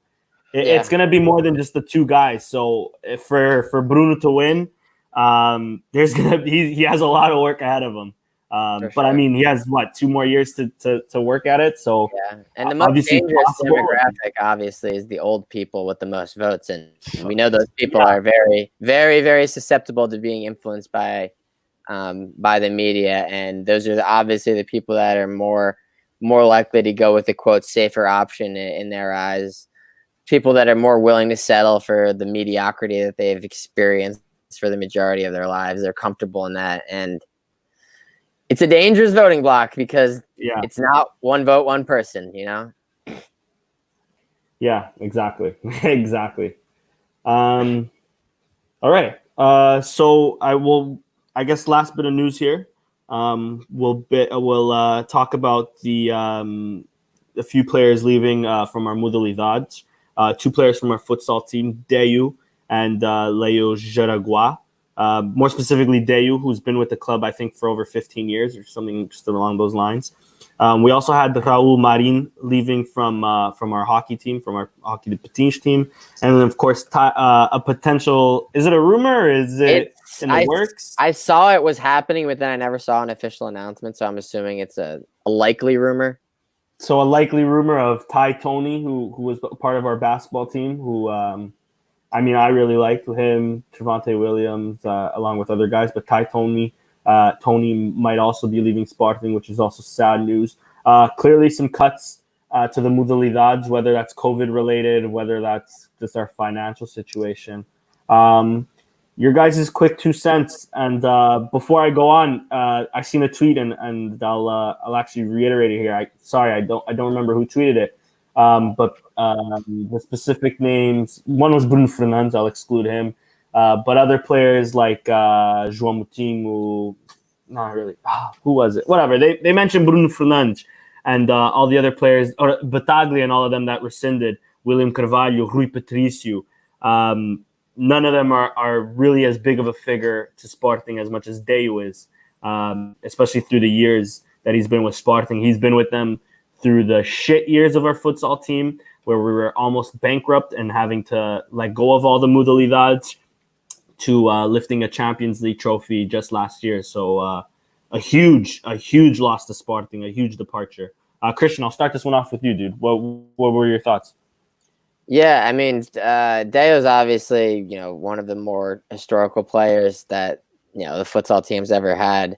S1: It's going to be more than just the two guys. So for Bruno to win, there's going to be he has a lot of work ahead of him. But I mean, he has 2 more years to work at it. So
S3: and the most dangerous demographic, obviously, is the old people with the most votes, and we know those people are very, very, very susceptible to being influenced by the media, and those are obviously the people that are more likely to go with the quote safer option in their eyes. People that are more willing to settle for the mediocrity that they've experienced for the majority of their lives. They're comfortable in that, and it's a dangerous voting block because it's not one vote, one person,
S1: Yeah, exactly. Exactly. All right. So I guess last bit of news here. We'll talk about a few players leaving from our Modalidades. 2 players from our futsal team, Deyu and Leo Jaraguá. More specifically, Deyu, who's been with the club, I think, for over 15 years or something just along those lines. We also had Raul Marin leaving from our hockey team, from our hockey de patins team. And then, of course, a potential – is it a rumor or is it in the works?
S3: I saw it was happening, but then I never saw an official announcement, so I'm assuming it's a likely rumor.
S1: So a likely rumor of Ty Tony, who was part of our basketball team, who I really liked him, Trevante Williams, along with other guys. But Ty Tony might also be leaving Sporting, which is also sad news. Clearly some cuts to the Modalidades, whether that's COVID-related, whether that's just our financial situation. Your guys' quick 2 cents. And before I go on, I seen a tweet, and I'll actually reiterate it here. I don't remember who tweeted it. But the specific names, one was Bruno Fernandes, I'll exclude him. But other players like João Moutinho, not really. Who was it? Whatever. They mentioned Bruno Fernandes and all the other players, or Bataglia and all of them that rescinded, William Carvalho, Rui Patricio. None of them are really as big of a figure to Sporting as much as Deyu is, especially through the years that he's been with Sporting. He's been with them through the shit years of our futsal team, where we were almost bankrupt and having to let go of all the modalidades to lifting a Champions League trophy just last year. So a huge loss to Sporting, a huge departure. Christian, I'll start this one off with you, dude. What were your thoughts?
S3: Yeah, I mean, Deo's obviously, one of the more historical players that, the futsal team's ever had.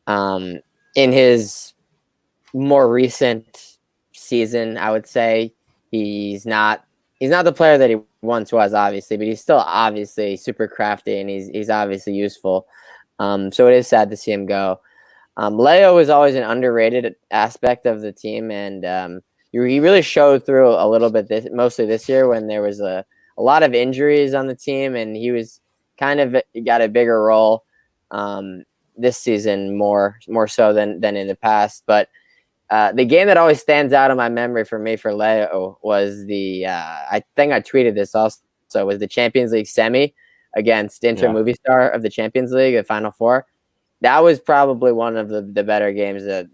S3: In his more recent season, I would say he's not the player that he once was, obviously, but he's still obviously super crafty and he's obviously useful. So it is sad to see him go. Leo is always an underrated aspect of the team, and he really showed through a little bit mostly this year when there was a lot of injuries on the team, and he was kind of got a bigger role this season more so than in the past. But the game that always stands out in my memory for Leo was the I think I tweeted this also, was the Champions League semi against Inter Movistar of the Champions League, the Final Four. That was probably one of the better games that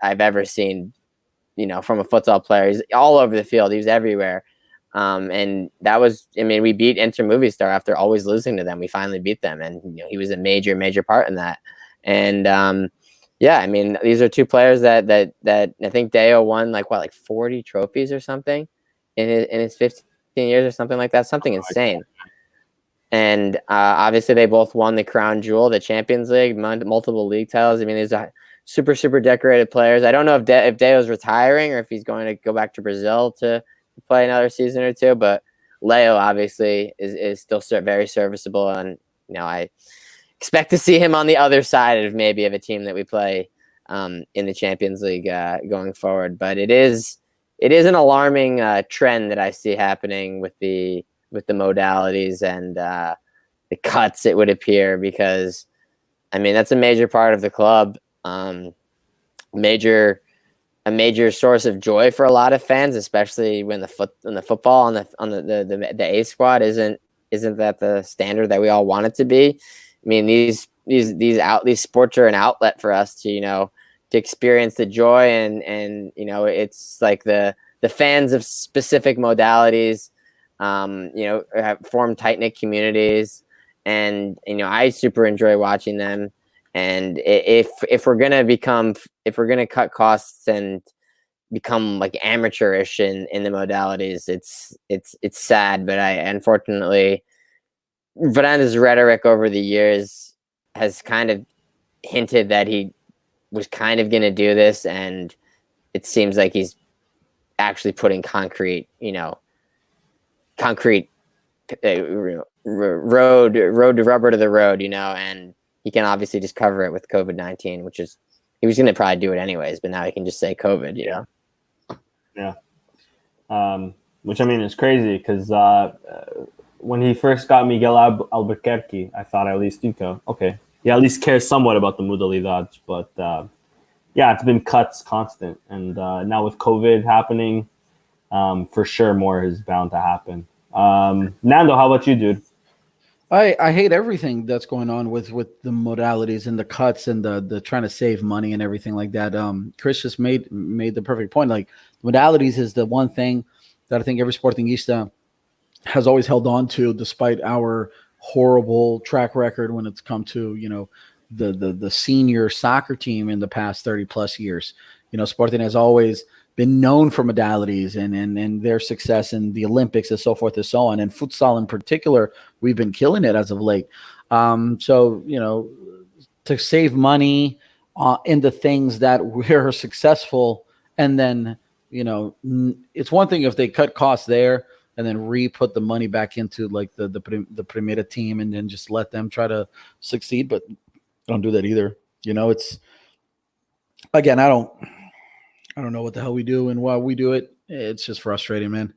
S3: I've ever seen. From a futsal player. He's all over the field. He was everywhere. And that was, we beat Inter Movistar after always losing to them. We finally beat them. And, he was a major, major part in that. And, these are two players that I think Deo won like 40 trophies or something in his 15 years or something like that. Something insane. And obviously they both won the crown jewel, the Champions League, multiple league titles. These are super, super decorated players. I don't know if Deo's retiring or if he's going to go back to Brazil to play another season or two, but Leo obviously is still very serviceable. And, I expect to see him on the other side of maybe of a team that we play in the Champions League going forward. But it is an alarming trend that I see happening with the modalities and the cuts, it would appear, because that's a major part of the club. A major source of joy for a lot of fans, especially when the football on the A squad isn't that the standard that we all want it to be. These sports are an outlet for us to experience the joy and it's like the fans of specific modalities have formed tight-knit communities, and I super enjoy watching them. And if we're gonna cut costs and become like amateurish in the modalities, it's sad. But unfortunately, Fernanda's rhetoric over the years has kind of hinted that he was kind of gonna do this, and it seems like he's actually putting concrete road to rubber to the road, and he can obviously just cover it with COVID-19, which is, he was going to probably do it anyways, but now he can just say COVID,
S1: Yeah. Which is crazy because when he first got Miguel Albuquerque, I thought at least, okay, he at least cares somewhat about the modalidades, but it's been cuts constant. And now with COVID happening, for sure more is bound to happen. Nando, how about you, dude?
S4: I hate everything that's going on with the modalities and the cuts and the trying to save money and everything like that. Chris just made the perfect point. Like, modalities is the one thing that I think every Sportingista has always held on to, despite our horrible track record when it's come to the senior soccer team in the past 30 plus years. Sporting has always been known for modalities and their success in the Olympics and so forth and so on. And futsal in particular, we've been killing it as of late. So, to save money in the things that we're successful, and then, it's one thing if they cut costs there and then re-put the money back into like the Primera team and then just let them try to succeed, but don't do that either. It's, again, I don't know what the hell we do and why we do it. It's just frustrating, man.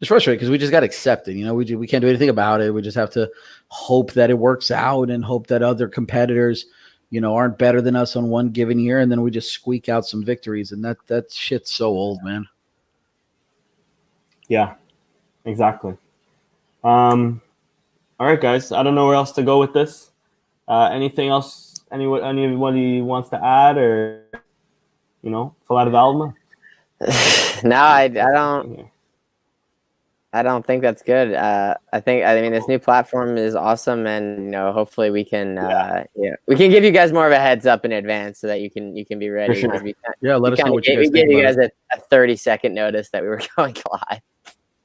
S4: It's frustrating because we just got to accept it. We can't do anything about it. We just have to hope that it works out and hope that other competitors, aren't better than us on one given year. And then we just squeak out some victories. And that shit's so old, man.
S1: Yeah, exactly. All right, guys. I don't know where else to go with this. Anything else anybody wants to add or, falar de alma?
S3: No, I don't. I don't think that's good. I mean, this new platform is awesome, and hopefully we can we can give you guys more of a heads up in advance so that you can be ready.
S1: For sure.
S4: Let us know what you guys think.
S3: We gave you
S4: about
S3: guys a 30-second notice that we were going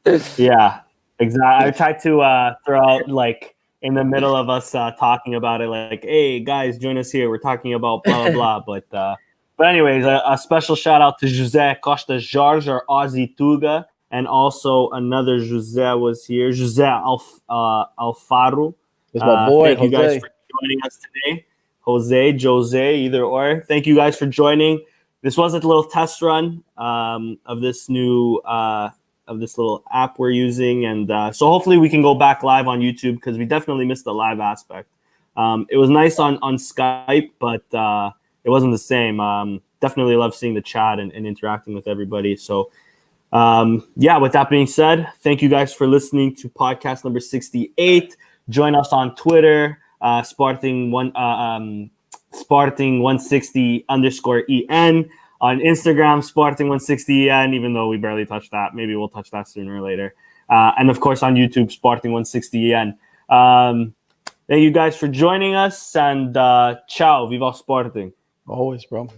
S3: live.
S1: Yeah, exactly. I tried to throw out like in the middle of us talking about it, like, "Hey guys, join us here. We're talking about blah blah blah." But anyways, a special shout out to José Costa Jorge, our Aussie Tuga. And also another Jose was here, Jose Alfaro.
S4: It's my boy,
S1: thank you guys
S4: Jose.
S1: for joining us today. Jose, either or. Thank you guys for joining. This was a little test run of this new of this little app we're using, and so hopefully we can go back live on YouTube because we definitely missed the live aspect. It was nice on Skype, but it wasn't the same. Definitely love seeing the chat and interacting with everybody. So. With that being said, thank you guys for listening to podcast number 68. Join us on Twitter, Sporting160en, on Instagram, Sporting160en, even though we barely touched that. Maybe we'll touch that sooner or later. And of course on YouTube, Sporting160en. Thank you guys for joining us, and ciao, viva Sporting.
S4: Always, bro.